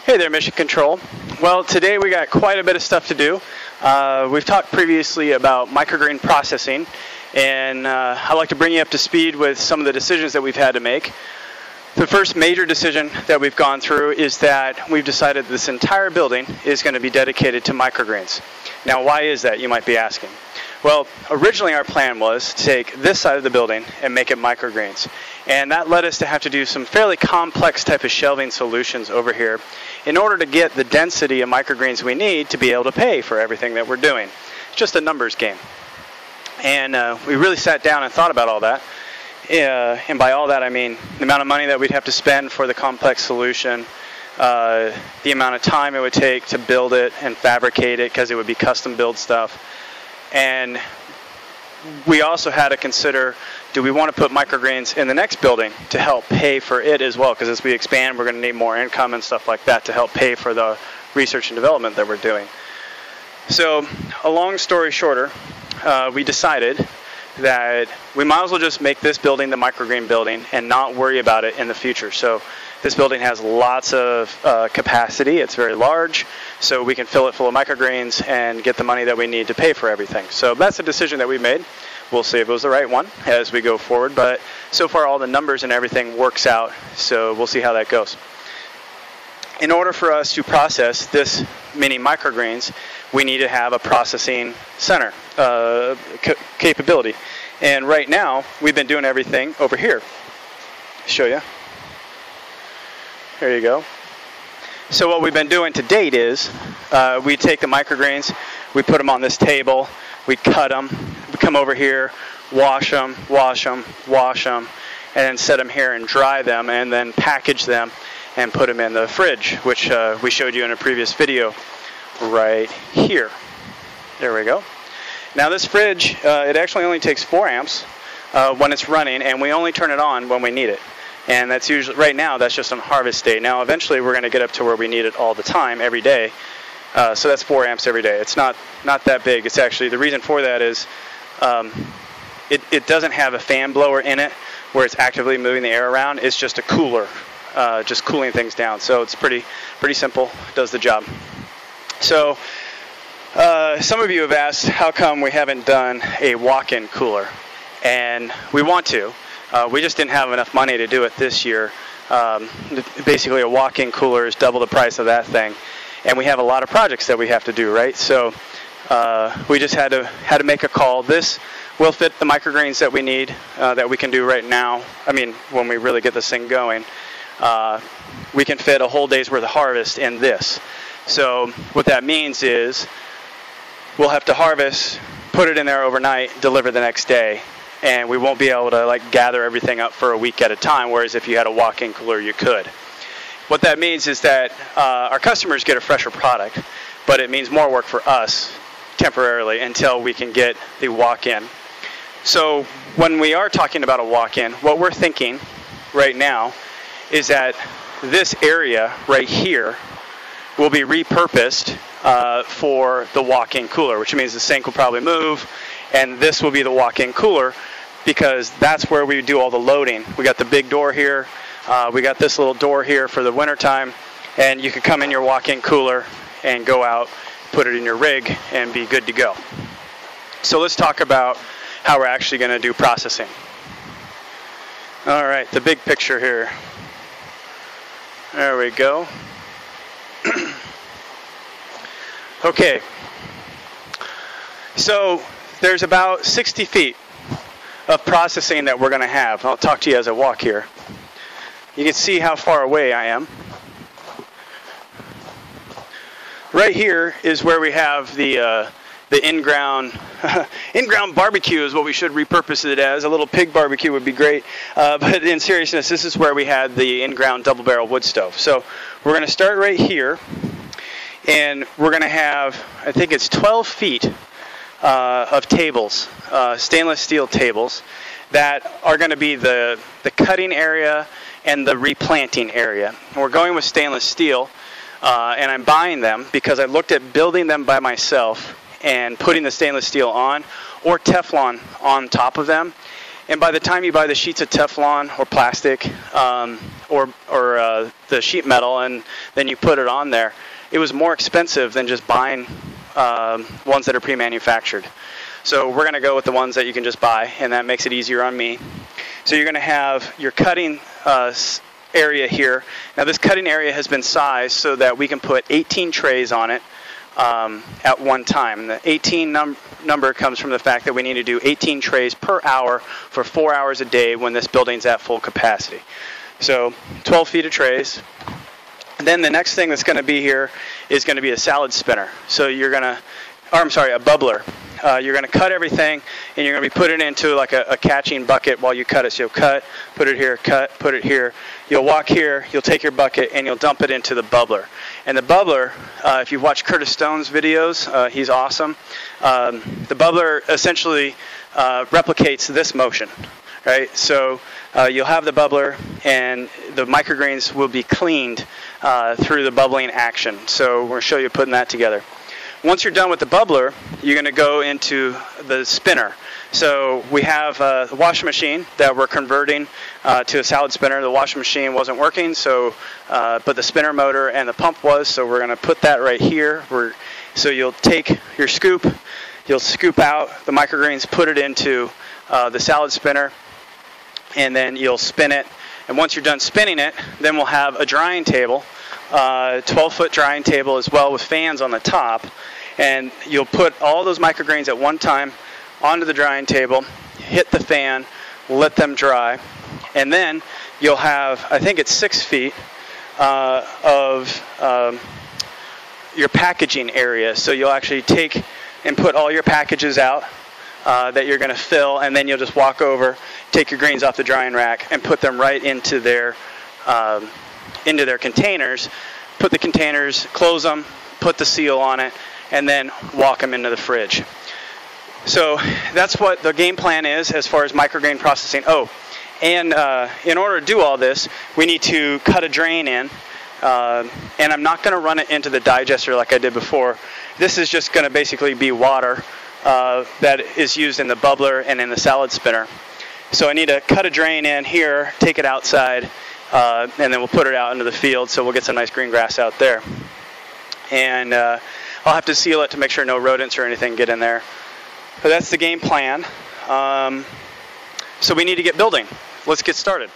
Hey there, Mission Control. Well, today we got quite a bit of stuff to do. We've talked previously about microgreen processing, and I'd like to bring you up to speed with some of the decisions that we've had to make. The first major decision that we've gone through is that we've decided this entire building is going to be dedicated to microgreens. Now, why is that, you might be asking? Well, originally our plan was to take this side of the building and make it microgreens. And that led us to have to do some fairly complex type of shelving solutions over here in order to get the density of microgreens we need to be able to pay for everything that we're doing. It's just a numbers game. And we really sat down and thought about all that. And by all that, I mean the amount of money that we'd have to spend for the complex solution, the amount of time it would take to build it and fabricate it, because it would be custom build stuff. And we also had to consider, do we want to put microgreens in the next building to help pay for it as well? Because as we expand, we're going to need more income and stuff like that to help pay for the research and development that we're doing. So, a long story shorter, we decided that we might as well just make this building the microgreen building and not worry about it in the future. So this building has lots of capacity. It's very large, so we can fill it full of microgreens and get the money that we need to pay for everything. So that's a decision that we made. We'll see if it was the right one as we go forward, but so far all the numbers and everything works out, so we'll see how that goes. In order for us to process this mini microgreens, we need to have a processing center capability. And right now, we've been doing everything over here. Show you. There you go. So what we've been doing to date is we take the microgreens, we put them on this table, we cut them, we come over here, wash them, and then set them here and dry them, and then package them and put them in the fridge, which we showed you in a previous video right here. There we go. Now this fridge, it actually only takes 4 amps when it's running, and we only turn it on when we need it. And that's usually, right now, that's just on harvest day. Now eventually we're going to get up to where we need it all the time, every day. So that's 4 amps every day. It's not that big. It's actually, the reason for that is it doesn't have a fan blower in it where it's actively moving the air around. It's just a cooler, just cooling things down. So it's pretty simple, does the job. So some of you have asked how come we haven't done a walk-in cooler, and we want to. We just didn't have enough money to do it this year. Basically, a walk-in cooler is double the price of that thing, and we have a lot of projects that we have to do, right? So we just had to make a call. This will fit the microgreens that we need, that we can do right now. I mean, when we really get this thing going, we can fit a whole day's worth of harvest in this. So what that means is we'll have to harvest, put it in there overnight, deliver the next day, and we won't be able to gather everything up for a week at a time, whereas if you had a walk-in cooler, you could. What that means is that our customers get a fresher product, but it means more work for us temporarily until we can get the walk-in. So when we are talking about a walk-in, what we're thinking right now is that this area right here will be repurposed for the walk-in cooler, which means the sink will probably move, and this will be the walk-in cooler because that's where we do all the loading. We got the big door here, we got this little door here for the wintertime, and you can come in your walk-in cooler and go out, put it in your rig, and be good to go. So let's talk about how we're actually going to do processing. All right, the big picture here. There we go. Okay, so there's about 60 feet of processing that we're going to have. I'll talk to you as I walk here. You can see how far away I am. Right here is where we have the in-ground barbecue is what we should repurpose it as. A little pig barbecue would be great. But in seriousness, this is where we had the in-ground double-barrel wood stove. So we're going to start right here. And we're going to have, I think it's 12 feet of tables, stainless steel tables, that are going to be the cutting area and the replanting area. And we're going with stainless steel, and I'm buying them because I looked at building them by myself and putting the stainless steel on, or Teflon on top of them, And by the time you buy the sheets of Teflon or plastic or the sheet metal, and then you put it on there, it was more expensive than just buying ones that are pre-manufactured. So we're going to go with the ones that you can just buy, and that makes it easier on me. So you're going to have your cutting area here. Now this cutting area has been sized so that we can put 18 trays on it at one time. And the 18 number comes from the fact that we need to do 18 trays per hour for 4 hours a day when this building's at full capacity. So 12 feet of trays. And then the next thing that's going to be here is going to be a salad spinner. So you're going to, or I'm sorry, a bubbler. You're going to cut everything, and you're going to be putting it into like a catching bucket while you cut it. So you'll cut, put it here, cut, put it here. You'll walk here, you'll take your bucket, and you'll dump it into the bubbler. And the bubbler, if you've watched Curtis Stone's videos, he's awesome. The bubbler essentially replicates this motion, right? So you'll have the bubbler, and the microgreens will be cleaned through the bubbling action. So we're going to show you putting that together. Once you're done with the bubbler, you're going to go into the spinner. So we have a washing machine that we're converting to a salad spinner. The washing machine wasn't working, so but the spinner motor and the pump was, so we're going to put that right here. So you'll take your scoop, you'll scoop out the microgreens, put it into the salad spinner, and then you'll spin it. And once you're done spinning it, then we'll have a drying table, 12-foot drying table as well with fans on the top. And you'll put all those microgreens at one time onto the drying table, hit the fan, let them dry, and then you'll have, I think it's 6 feet of your packaging area. So you'll actually take and put all your packages out that you're going to fill, and then you'll just walk over, take your greens off the drying rack, and put them right into their containers. Put the containers, close them, put the seal on it, and then walk them into the fridge. So that's what the game plan is as far as microgreen processing. Oh, and in order to do all this, we need to cut a drain in, and I'm not going to run it into the digester like I did before. This is just going to basically be water that is used in the bubbler and in the salad spinner. So I need to cut a drain in here, take it outside, and then we'll put it out into the field, so we'll get some nice green grass out there. And I'll have to seal it to make sure no rodents or anything get in there. But that's the game plan. So we need to get building. Let's get started.